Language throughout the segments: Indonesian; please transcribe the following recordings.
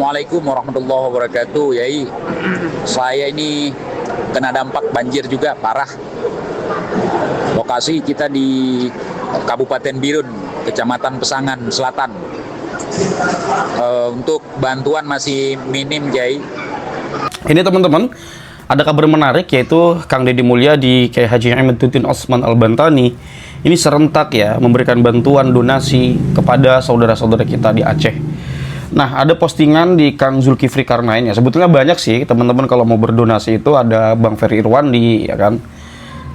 Assalamualaikum warahmatullahi wabarakatuh. Yai, saya ini kena dampak banjir juga parah. Lokasi kita di Kabupaten Birun, Kecamatan Pesangan Selatan. Untuk bantuan masih minim, Yai. Ini teman-teman, ada kabar menarik yaitu Kang Deddy Mulya di Kiai Haji Imaduddin Osman Al-Bantani ini serentak ya memberikan bantuan donasi kepada saudara-saudara kita di Aceh. Nah, ada postingan di Kang Zulkifli Karnain ya. Sebetulnya banyak sih teman-teman kalau mau berdonasi itu ada Bang Ferry Irwandi ya kan.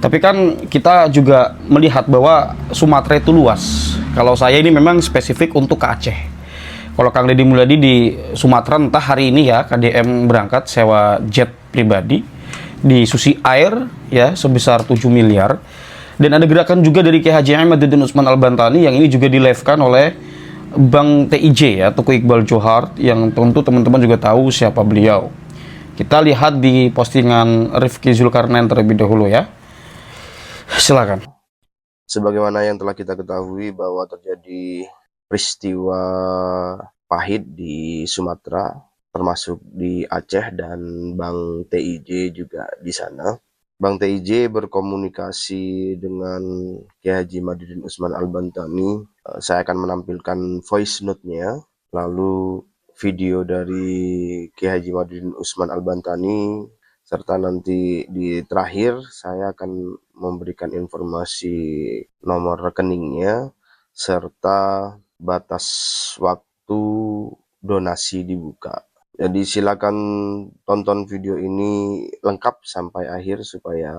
Tapi kan kita juga melihat bahwa Sumatera itu luas. Kalau saya ini memang spesifik untuk ke Aceh. Kalau Kang Deddy Mulyadi di Sumatera entah hari ini ya KDM berangkat sewa jet pribadi di Susi Air ya sebesar 7 miliar. Dan ada gerakan juga dari Kiai Haji Imaduddin Osman Al-Bantani yang ini juga di-live-kan oleh Bang TIJ ya, Tuku Iqbal Johar, yang tentu teman-teman juga tahu siapa beliau. Kita lihat di postingan Rifki Zulkarnain terlebih dahulu ya. Silakan. Sebagaimana yang telah kita ketahui bahwa terjadi peristiwa pahit di Sumatera, termasuk di Aceh, dan Bang TIJ juga di sana. Bang TIJ berkomunikasi dengan Kiai Haji Imaduddin Osman Al-Bantani. Saya akan menampilkan voice note-nya, lalu video dari Kiai Haji Imaduddin Osman Al-Bantani, serta nanti di terakhir saya akan memberikan informasi nomor rekeningnya, serta batas waktu donasi dibuka. Jadi silakan tonton video ini lengkap sampai akhir supaya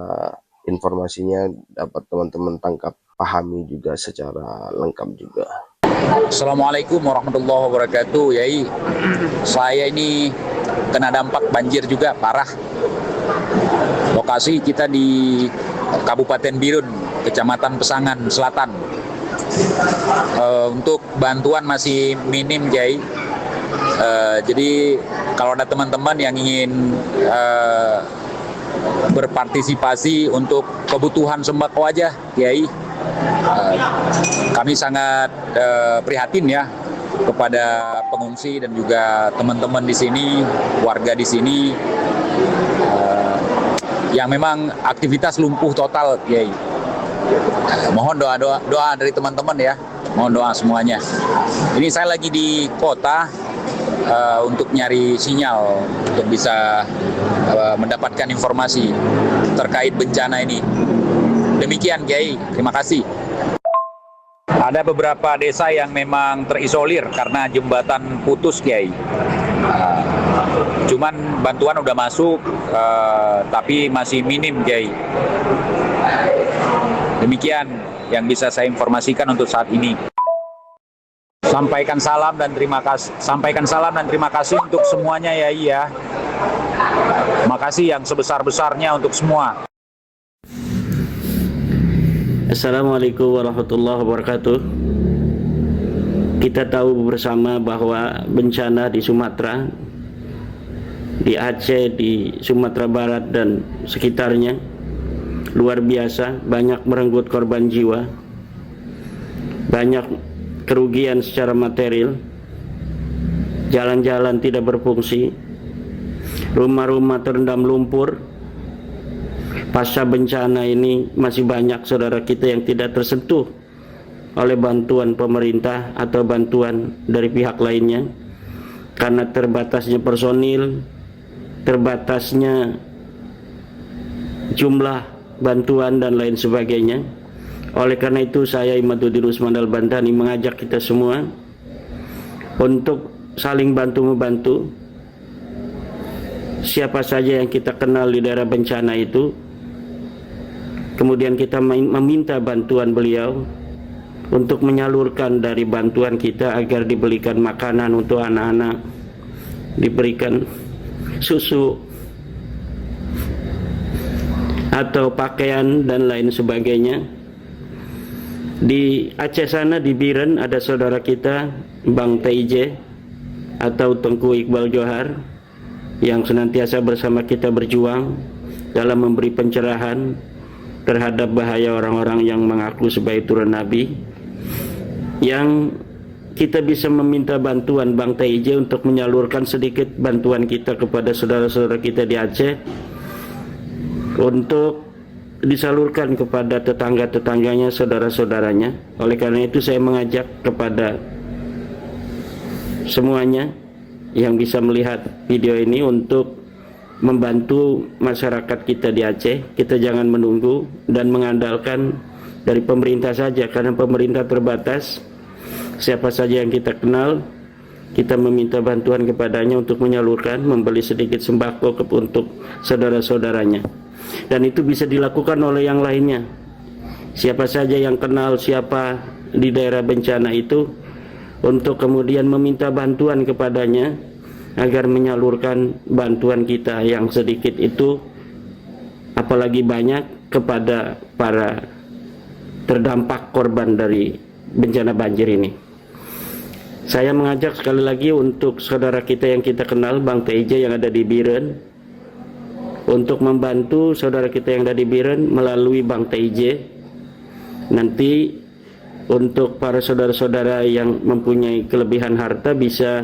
informasinya dapat teman-teman tangkap, pahami juga secara lengkap juga. Assalamualaikum warahmatullahi wabarakatuh. Yai, saya ini kena dampak banjir juga parah. Lokasi kita di Kabupaten Birun, Kecamatan Pesangan Selatan. Untuk bantuan masih minim, Yai. Jadi kalau ada teman-teman yang ingin berpartisipasi untuk kebutuhan sembako aja, Kiai, kami sangat prihatin ya kepada pengungsi dan juga teman-teman di sini, warga di sini yang memang aktivitas lumpuh total, Kiai. Mohon doa dari teman-teman ya, mohon doa semuanya. Ini saya lagi di kota untuk nyari sinyal untuk bisa mendapatkan informasi terkait bencana ini. Demikian, Kiai, terima kasih. Ada beberapa desa yang memang terisolir karena jembatan putus, Kiai. Cuman bantuan udah masuk, tapi masih minim, Kiai. Demikian yang bisa saya informasikan untuk saat ini. Sampaikan salam dan terima kasih untuk semuanya ya. Iya. Makasih yang sebesar-besarnya untuk semua. Assalamualaikum warahmatullahi wabarakatuh. Kita tahu bersama bahwa bencana di Sumatera, di Aceh, di Sumatera Barat dan sekitarnya luar biasa, banyak merenggut korban jiwa, banyak kerugian secara material, jalan-jalan tidak berfungsi, rumah-rumah terendam lumpur. Pasca bencana ini masih banyak saudara kita yang tidak tersentuh oleh bantuan pemerintah atau bantuan dari pihak lainnya karena terbatasnya personil, terbatasnya jumlah bantuan dan lain sebagainya. Oleh karena itu saya Imaduddin Osman Al-Bantani mengajak kita semua untuk saling bantu-membantu. Siapa saja yang kita kenal di daerah bencana itu, kemudian kita meminta bantuan beliau untuk menyalurkan dari bantuan kita agar dibelikan makanan untuk anak-anak, diberikan susu atau pakaian dan lain sebagainya. Di Aceh sana, di Biren, ada saudara kita Bang TIJ atau Tengku Iqbal Johar yang senantiasa bersama kita berjuang dalam memberi pencerahan terhadap bahaya orang-orang yang mengaku sebagai turun Nabi, yang kita bisa meminta bantuan Bang TIJ untuk menyalurkan sedikit bantuan kita kepada saudara-saudara kita di Aceh untuk disalurkan kepada tetangga-tetangganya, saudara-saudaranya. Oleh karena itu saya mengajak kepada semuanya yang bisa melihat video ini untuk membantu masyarakat kita di Aceh. Kita jangan menunggu dan mengandalkan dari pemerintah saja, karena pemerintah terbatas. Siapa saja yang kita kenal, kita meminta bantuan kepadanya untuk menyalurkan, membeli sedikit sembako untuk saudara-saudaranya. Dan itu bisa dilakukan oleh yang lainnya. Siapa saja yang kenal siapa di daerah bencana itu, untuk kemudian meminta bantuan kepadanya agar menyalurkan bantuan kita yang sedikit itu, apalagi banyak, kepada para terdampak korban dari bencana banjir ini. Saya mengajak sekali lagi untuk saudara kita yang kita kenal, Bang TIJ yang ada di Biren, untuk membantu saudara kita yang ada di Biren melalui Bang TIJ. Nanti untuk para saudara-saudara yang mempunyai kelebihan harta bisa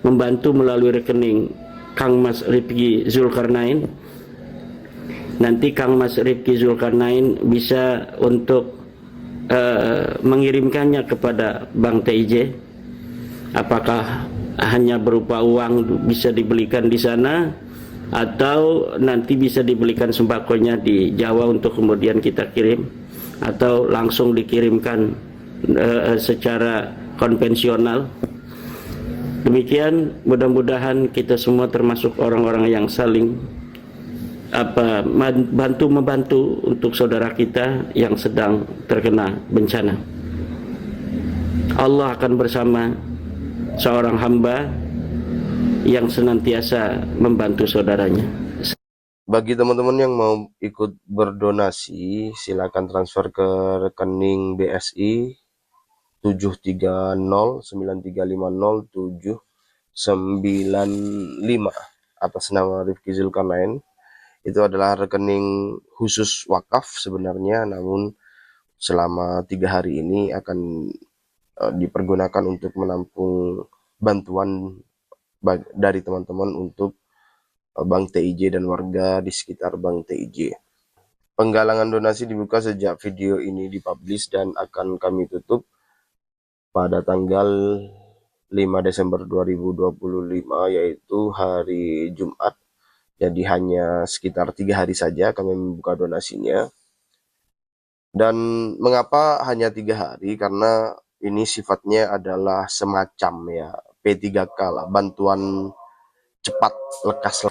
membantu melalui rekening Kang Mas Rifki Zulkarnain. Nanti Kang Mas Rifki Zulkarnain bisa untuk mengirimkannya kepada Bang TIJ. Apakah hanya berupa uang bisa dibelikan di sana, atau nanti bisa dibelikan sembakonya di Jawa untuk kemudian kita kirim, atau langsung dikirimkan secara konvensional. Demikian, mudah-mudahan kita semua termasuk orang-orang yang saling membantu untuk saudara kita yang sedang terkena bencana. Allah akan bersama seorang hamba yang senantiasa membantu saudaranya. Bagi teman-teman yang mau ikut berdonasi, silakan transfer ke rekening BSI 73093507995 atas nama Rifki Zulkarnain. Itu adalah rekening khusus wakaf sebenarnya, namun selama 3 hari ini akan dipergunakan untuk menampung bantuan dari teman-teman untuk Bang TIJ dan warga di sekitar Bang TIJ. Penggalangan donasi dibuka sejak video ini dipublish dan akan kami tutup pada tanggal 5 Desember 2025, yaitu hari Jumat. Jadi hanya sekitar 3 hari saja kami membuka donasinya. Dan mengapa hanya 3 hari? Karena ini sifatnya adalah semacam ya P3K lah, bantuan cepat lekas.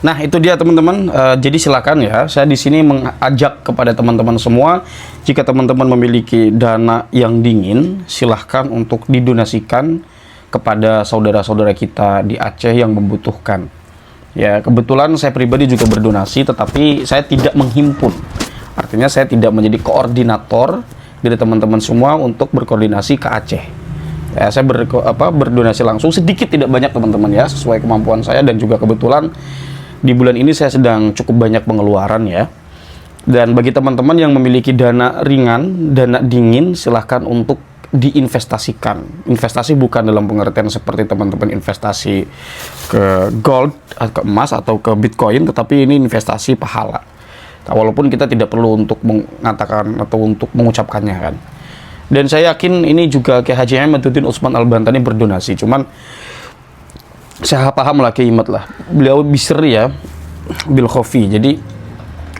Nah, itu dia teman-teman. Jadi silakan ya, saya di sini mengajak kepada teman-teman semua, jika teman-teman memiliki dana yang dingin, silahkan untuk didonasikan kepada saudara-saudara kita di Aceh yang membutuhkan. Ya, kebetulan saya pribadi juga berdonasi, tetapi saya tidak menghimpun. Artinya saya tidak menjadi koordinator dari teman-teman semua untuk berkoordinasi ke Aceh. Ya, saya berdonasi langsung, sedikit tidak banyak teman-teman ya, sesuai kemampuan saya, dan juga kebetulan di bulan ini saya sedang cukup banyak pengeluaran ya. Dan bagi teman-teman yang memiliki dana ringan, dana dingin, silahkan untuk diinvestasikan. Investasi bukan dalam pengertian seperti teman-teman investasi ke gold, ke emas atau ke bitcoin, tetapi ini investasi pahala. Nah, walaupun kita tidak perlu untuk mengatakan atau untuk mengucapkannya kan. Dan saya yakin ini juga Kiai Haji Ahmaduddin Utsman Al-Bantani berdonasi. Cuman saya paham lah Kiai Ahmad lah. Beliau bisri ya, bil khofi. Jadi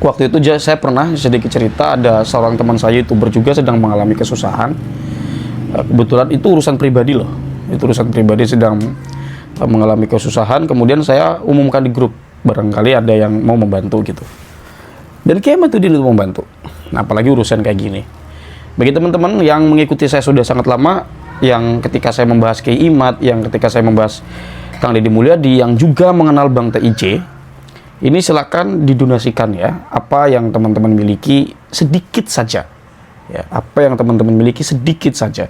waktu itu saya pernah sedikit cerita, ada seorang teman saya YouTuber juga sedang mengalami kesusahan. Kebetulan itu urusan pribadi loh. Itu urusan pribadi, sedang mengalami kesusahan. Kemudian saya umumkan di grup, barangkali ada yang mau membantu gitu. Dan Kiai Ahmaduddin itu membantu. Nah, apalagi urusan kayak gini. Bagi teman-teman yang mengikuti saya sudah sangat lama, yang ketika saya membahas Kiai Imad, yang ketika saya membahas Kang Deddy Mulyadi, yang juga mengenal Bang TIJ, ini silakan didonasikan ya. Apa yang teman-teman miliki sedikit saja. Ya, apa yang teman-teman miliki sedikit saja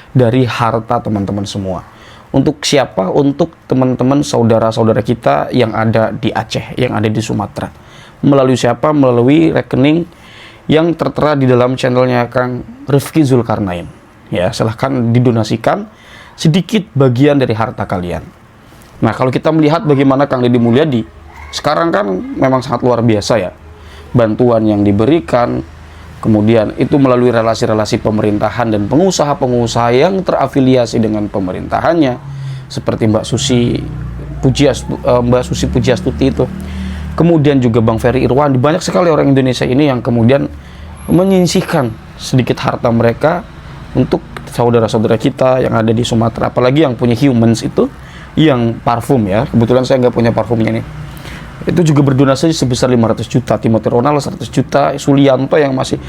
dari harta teman-teman semua. Untuk siapa? Untuk teman-teman saudara-saudara kita yang ada di Aceh, yang ada di Sumatera. Melalui siapa? Melalui rekening yang tertera di dalam channelnya Kang Rifki Zulkarnain. ya silahkan didonasikan sedikit bagian dari harta kalian. Nah, kalau kita melihat bagaimana Kang Deddy Mulyadi sekarang kan memang sangat luar biasa ya, bantuan yang diberikan, kemudian itu melalui relasi-relasi pemerintahan dan pengusaha-pengusaha yang terafiliasi dengan pemerintahannya, seperti Mbak Susi Pujiastuti itu, kemudian juga Bang Ferry Irwandi. Banyak sekali orang Indonesia ini yang kemudian menyisihkan sedikit harta mereka untuk saudara-saudara kita yang ada di Sumatera, apalagi yang punya Humans itu, yang parfum ya, kebetulan saya nggak punya parfumnya nih, itu juga berdonasi sebesar 500 juta, Timothy Ronald 100 juta, Sulianto yang masih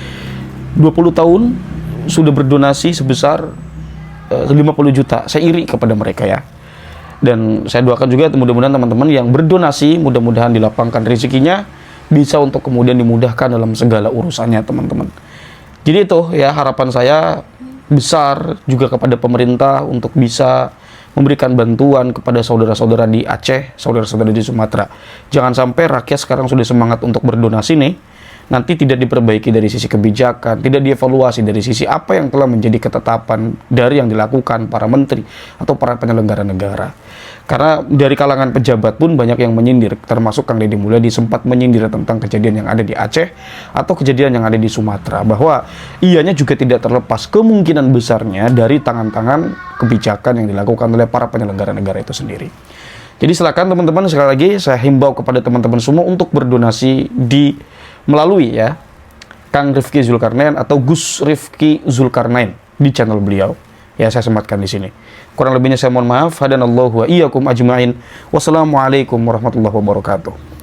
20 tahun sudah berdonasi sebesar 50 juta. Saya iri kepada mereka ya. Dan saya doakan juga mudah-mudahan teman-teman yang berdonasi, mudah-mudahan dilapangkan rezekinya, bisa untuk kemudian dimudahkan dalam segala urusannya teman-teman. Jadi itu ya harapan saya besar juga kepada pemerintah untuk bisa memberikan bantuan kepada saudara-saudara di Aceh, saudara-saudara di Sumatera. Jangan sampai rakyat sekarang sudah semangat untuk berdonasi nih, nanti tidak diperbaiki dari sisi kebijakan, tidak dievaluasi dari sisi apa yang telah menjadi ketetapan dari yang dilakukan para menteri atau para penyelenggara negara. Karena dari kalangan pejabat pun banyak yang menyindir, termasuk Kang Deddy Mulyadi sempat menyindir tentang kejadian yang ada di Aceh atau kejadian yang ada di Sumatera, bahwa ianya juga tidak terlepas kemungkinan besarnya dari tangan-tangan kebijakan yang dilakukan oleh para penyelenggara negara itu sendiri. Jadi silakan teman-teman, sekali lagi saya himbau kepada teman-teman semua untuk berdonasi melalui ya Kang Rifki Zulkarnain atau Gus Rifki Zulkarnain di channel beliau. Ya, saya sematkan di sini. Kurang lebihnya saya mohon maaf. Hadanallahu wa iyyakum ajmain. Wassalamualaikum warahmatullahi wabarakatuh.